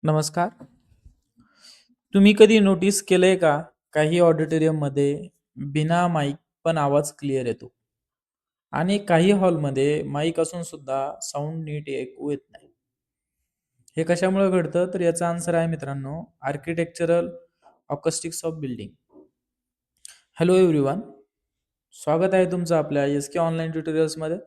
नमस्कार. तुम्ही कधी नोटीस केलंय का? काही ऑडिटोरियममध्ये बिना माईक पण आवाज क्लिअर येतो आणि काही हॉलमध्ये माईक असून सुद्धा साऊंड नीट ऐकू येत नाही. हे कशामुळे घडतं? तर याचा आन्सर आहे मित्रांनो, architectural acoustics of building. Hello everyone. स्वागत आहे तुमचं आपल्या एस-के ऑनलाईन ट्युटोरियल्समध्ये.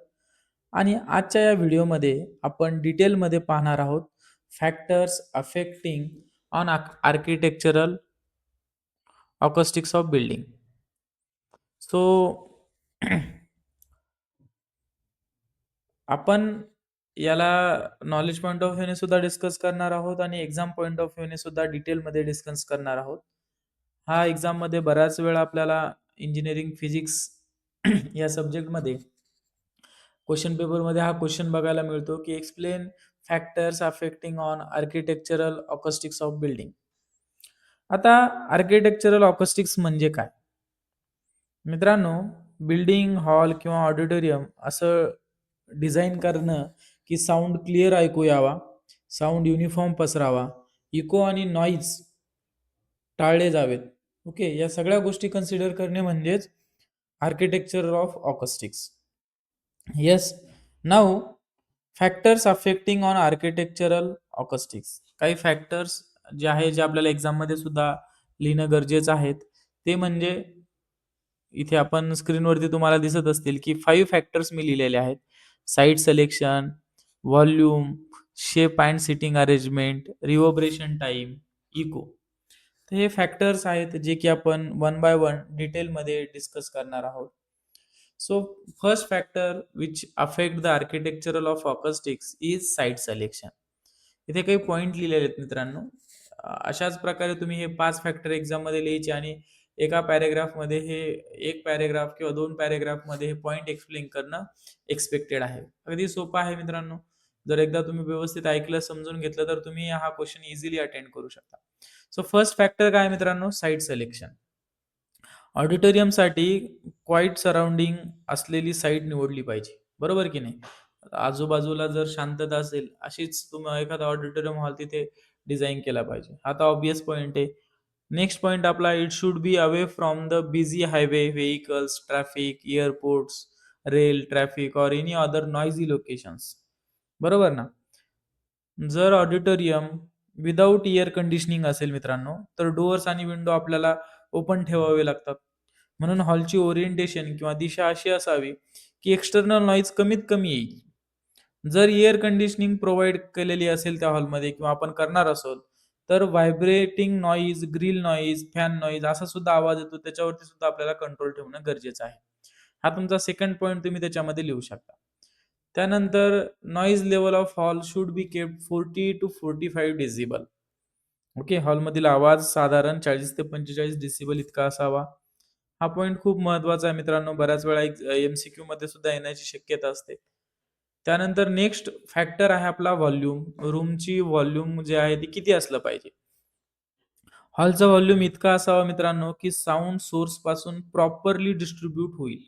आणि आजच्या या व्हिडिओमध्ये आपण डिटेलमध्ये पाहणार आहोत factors affecting on architectural acoustics of building. So आपण याला नॉलेज पॉइंट ऑफ व्ह्यूने सुद्धा डिस्कस करणार आहोत आणि एक्झाम पॉइंट ऑफ व्ह्यूने सुद्धा डिटेलमध्ये डिस्कस करणार आहोत. हा एक्झाममध्ये बऱ्याच वेळा आपल्याला इंजिनिअरिंग फिजिक्स या सब्जेक्टमध्ये क्वेश्चन पेपरमध्ये हा क्वेश्चन बघायला मिळतो की explain factors affecting on architectural acoustics of building. आता आर्किटेक्चरल अकॉस्टिक्स म्हणजे काय? मित्रांनो, बिल्डिंग, हॉल किंवा ऑडिटोरियम असं डिझाइन करणं की साऊंड क्लिअर ऐकू यावा, साऊंड युनिफॉर्म पसरावा, इको आणि नॉईज टाळले जावेत. ओके, या सगळ्या गोष्टी कन्सिडर करणे म्हणजेच architecture of acoustics. Yes. Now factors affecting on architectural acoustics. काही फॅक्टर्स जे आहे जे आपल्याला एक्झाममध्ये सुद्धा लिहिणं गरजेचं आहे. ते म्हणजे इथे आपण स्क्रीनवरती तुम्हाला दिसत असतील की 5 फॅक्टर्स मी लिहिलेले आहेत. Site selection, volume, shape and sitting arrangement, reverberation time, echo. तर हे फॅक्टर्स आहेत जे की आपण वन बाय वन डिटेलमध्ये डिस्कस करणार आहोत. So first factor which affect the architectural of acoustics is site selection. इथे काही पॉइंट लिहिलेले आहेत मित्रांनो. अशाच प्रकारे तुम्ही हे 5 फॅक्टर एक्झाममध्ये लिहायचे आणि एका पॅराग्राफमध्ये हे एक पॅराग्राफ किंवा 2 पॅराग्राफमध्ये हे पॉइंट एक्सप्लेन करणं एक्सपेक्टेड आहे. अगदी सोपं आहे मित्रांनो. जर एकदा तुम्ही व्यवस्थित ऐकलं, समजून घेतलं तर तुम्ही हा क्वेश्चन इझिली अटेंड करू शकता. सो फर्स्ट फॅक्टर काय मित्रांनो? Site selection. ऑडिटोरियमसाठी क्वाईट सराउंडिंग असलेली साईट निवडली पाहिजे. बरोबर की नाही? आजूबाजूला जर शांतता असेल, अशीच तुम्ही एखादा ऑडिटोरियम हॉल तिथे डिझाइन केला पाहिजे. हा तर ऑब्व्हियस पॉइंट आहे. नेक्स्ट पॉइंट आपला it should be away from the busy highway, vehicles, traffic, airports, rail, traffic or any other noisy locations. बरोबर ना? जर ऑडिटोरियम विदाऊट एअर कंडिशनिंग असेल मित्रांनो, तर डोअर्स आणि विंडो आपल्याला ओपन ठेवावे लागतात. म्हणून हॉलची ओरिएंटेशन किंवा दिशा अशी असावी, की एक्सटर्नल नॉईज कमीत कमी येईल. जर एअर कंडिशनिंग प्रोव्हाईड केलेली असेल त्या हॉलमध्ये किंवा आपण करणार असोल, तर vibrating noise, grill noise, fan noise असा सुद्धा आवाज येतो. त्याच्यावरती सुद्धा आपल्याला कंट्रोल ठेवणं गरजेचं आहे. हा तुमचा सेकंड पॉइंट तुम्ही त्याच्यामध्ये लिहू शकता. त्यानंतर noise level of hall should be kept 40 to 45 decibel. Okay, हॉलमधील आवाज साधारण 40 ते 45 डेसिबल इतका असावा. हा पॉइंट खूप महत्वाचा आहे मित्रांनो. बऱ्याच वेळा एमसीक्यू मध्ये सुद्धा येण्याची शक्यता असते. त्यानंतर नेक्स्ट फॅक्टर आहे आपला व्हॉल्यूम. रूमची व्हॉल्यूम जे आहे ती किती असलं पाहिजे. हॉलचा व्हॉल्यूम इतका असावा मित्रांनो की साऊंड सोर्स पासून प्रॉपरली डिस्ट्रीब्यूट होईल.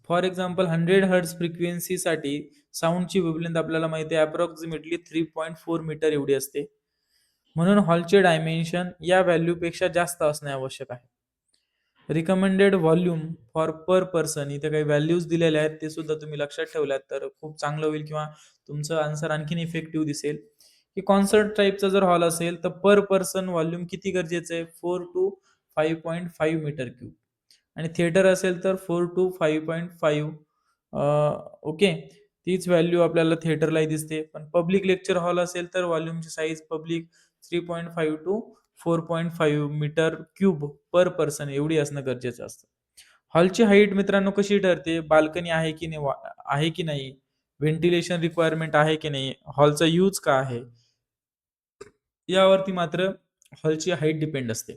फॉर एक्झाम्पल 100 हर्ट्झ फ्रिक्वेन्सीसाठी साऊंडची वेव्हलेंथ आपल्याला माहिती आहे अप्रॉक्सिमेटली 3.4 मीटर एवढी असते. म्हणून हॉलचे डायमेन्शन या व्हॅल्यूपेक्षा जास्त असणे आवश्यक आहे. Recommended volume for per person इथे काही व्हॅल्यूज दिलेल्या आहेत, ते सुद्धा तुम्ही लक्षात ठेवल्यात तर खूप चांगलं होईल किंवा तुमचं आन्सर आणखीन इफेक्टिव्ह दिसेल. की कॉन्सर्ट टाईपचा जर हॉल असेल तर पर पर्सन व्हॉल्यूम किती गरजेचं आहे? 4 टू 5.5 मीटर क्यूब. आणि थिएटर असेल तर 4 टू 5.5. ओके, तीच व्हॅल्यू आपल्याला थिएटरलाही दिसते. पण पब्लिक लेक्चर हॉल असेल तर व्हॉल्यूमची size public 3.5 to 4.5 metre cube per person एवढी असणं गरजेचं असतं. हॉलची हाईट मित्रांनो कशी ठरते? बाल्कनी आहे की नाही, आहे की नाही, व्हेंटिलेशन रिक्वायरमेंट आहे की नाही, हॉलचा यूज का आहे, यावरती मात्र हॉलची हाईट डिपेंड असते.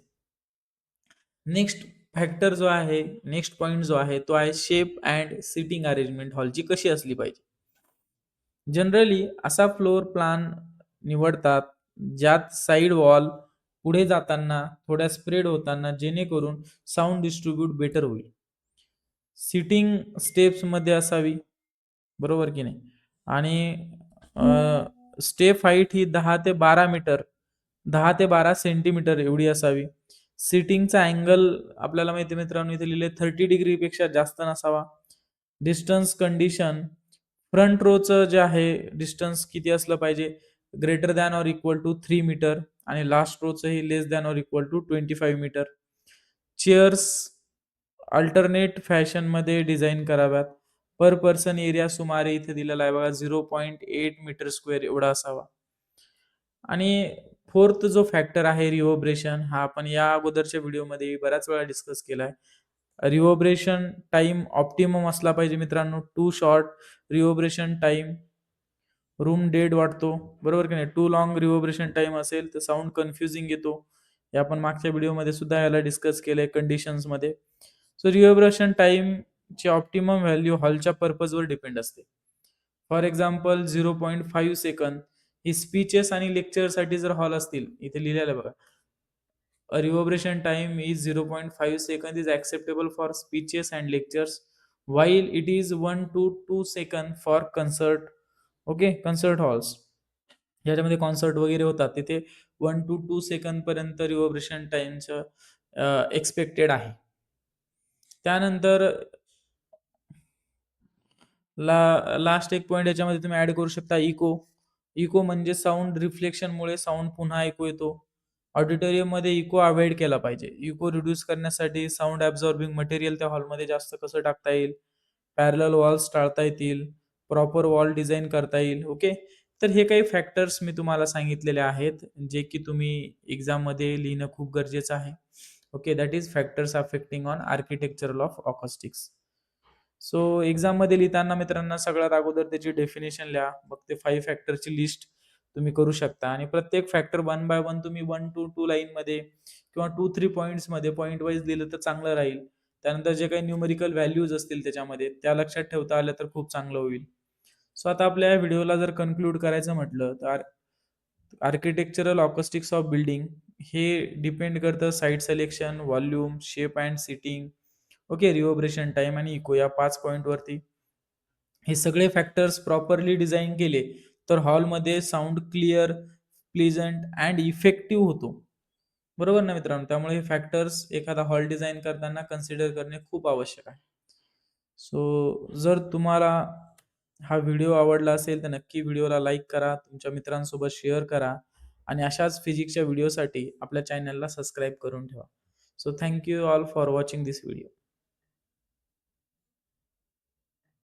नेक्स्ट फॅक्टर जो आहे, नेक्स्ट पॉइंट जो आहे तो आहे शेप अँड सिटिंग अरेंजमेंट हॉलची कशी असली पाहिजे. जनरली असा फ्लोर प्लान निवडतात ज्यात साइड वॉल पुढे जाताना थोड्या स्प्रेड होताना जेणेकरून साऊंड डिस्ट्रीब्यूट बेटर होईल. सिटिंग स्टेप्स मध्ये असावी. बरोबर की नाही? आणि स्टेप हाईट ही 10 ते 12 मीटर, 10 ते 12 सेंटीमीटर एवढी असावी. सिटिंगचा अँगल आपल्याला माहिती आहे मित्रांनो, इथे लिहिले 30 डिग्री पेक्षा जास्त नसावा. डिस्टन्स कंडिशन, फ्रंट रोचं जे आहे डिस्टन्स किती असलं पाहिजे, greater than or equal to 3 metre आणि लास्ट रोचं ही less than or equal to 25 metre. Chairs alternate फॅशनमध्ये डिझाइन कराव्यात. पर पर्सन एरिया सुमारे इथे दिलेला आहे बघा 0.8 मीटर स्क्वेअर एवढा असावा. आणि फोर्थ जो फॅक्टर आहे रिव्हर्बरेशन, हा आपण या अगोदरच्या व्हिडिओमध्ये बऱ्याच वेळा डिस्कस केलाय. रिव्हर्बरेशन टाइम ऑप्टिमम असला पाहिजे मित्रांनो. Too short reverberation time room dead वाटतो, बरोबर की नाही. टू लॉंग रिव्हर्बरेशन टाइम असेल तर साऊंड कन्फ्युजिंग येतो. हे आपण मागच्या व्हिडिओमध्ये सुद्धा याला डिस्कस केलंय कंडिशन्समध्ये. सो रिव्हर्बरेशन टाइमची ऑप्टिमम व्हॅल्यू हॉलच्या पर्पजवर डिपेंड असते. For example 0.5 second he speeches आणि लेक्चरसाठी जर हॉल असतील, इथे लिहिलेलं आहे बघा. A reverberation time is 0.5 second is acceptable for speeches and lectures, while it is 1 to 2 second for concert. Okay, concert halls ज्याच्यामध्ये कॉन्सर्ट वगैरे होतात तिथे 1 to 2 सेकंद पर्यंत रिव्हर्बरेशन टाइमचं एक्सपेक्टेड आहे. त्यानंतर लास्ट एक पॉइंट याच्यामध्ये तुम्ही ऍड करू शकता इको. इको म्हणजे साऊंड रिफ्लेक्शनमुळे साऊंड पुन्हा ऐकू येतो. ऑडिटोरियममध्ये इको अवॉइड केला पाहिजे. इको रिड्यूस करण्यासाठी साऊंड ॲब्झॉर्बिंग मटेरियल त्या हॉलमध्ये जास्त कसं टाकता येईल, पॅरलल वॉल्स टाळता येतील, प्रॉपर वॉल डिझाइन करता येईल. ओके, तर हे काही फॅक्टर्स मी तुम्हाला सांगितलेले आहेत, जे की तुम्ही एक्झाममध्ये लिहिणं खूप गरजेचं आहे. Okay, that is factors affecting on architectural of acoustics. So एक्झाममध्ये लिहिताना मित्रांनो सगळ्यात अगोदर त्याची डेफिनेशन लिहा. मग ते 5 फॅक्टरची लिस्ट तुम्ही करू शकता आणि प्रत्येक फॅक्टर वन बाय वन तुम्ही 1 टू 2 लाईनमध्ये किंवा 2-3 पॉइंट्समध्ये पॉइंट वाईज लिहिलं तर चांगलं राहील. त्यानंतर जे काही न्यूमेरिकल व्हॅल्यूज असतील त्याच्यामध्ये त्या लक्षात ठेवता आल्या तर खूप चांगलं होईल. सो आता आपल्या या व्हिडिओला जर कन्क्लूड करायचं म्हटलं तर आर्किटेक्चरल ऑकॉस्टिक्स ऑफ बिल्डिंग हे डिपेंड करतं site selection, volume, shape and sitting, okay, reverberation time आणि इको या 5 पॉइंटवरती. हे सगळे फॅक्टर्स प्रॉपरली डिझाइन केले तर हॉलमध्ये sound clear, pleasant and effective होतो. बरोबर ना मित्रांनो? त्यामुळे हे फॅक्टर्स एखादा हॉल डिझाइन करताना कन्सिडर करणे खूप आवश्यक आहे. सो जर तुम्हाला हा व्हिडिओ आवडला असेल तर नक्की व्हिडिओला लाईक करा, तुमच्या मित्रांसोबत शेअर करा आणि अशाच फिजिक्सच्या व्हिडिओसाठी आपल्या चॅनलला सबस्क्राईब करून ठेवा. So thank you all for watching this video.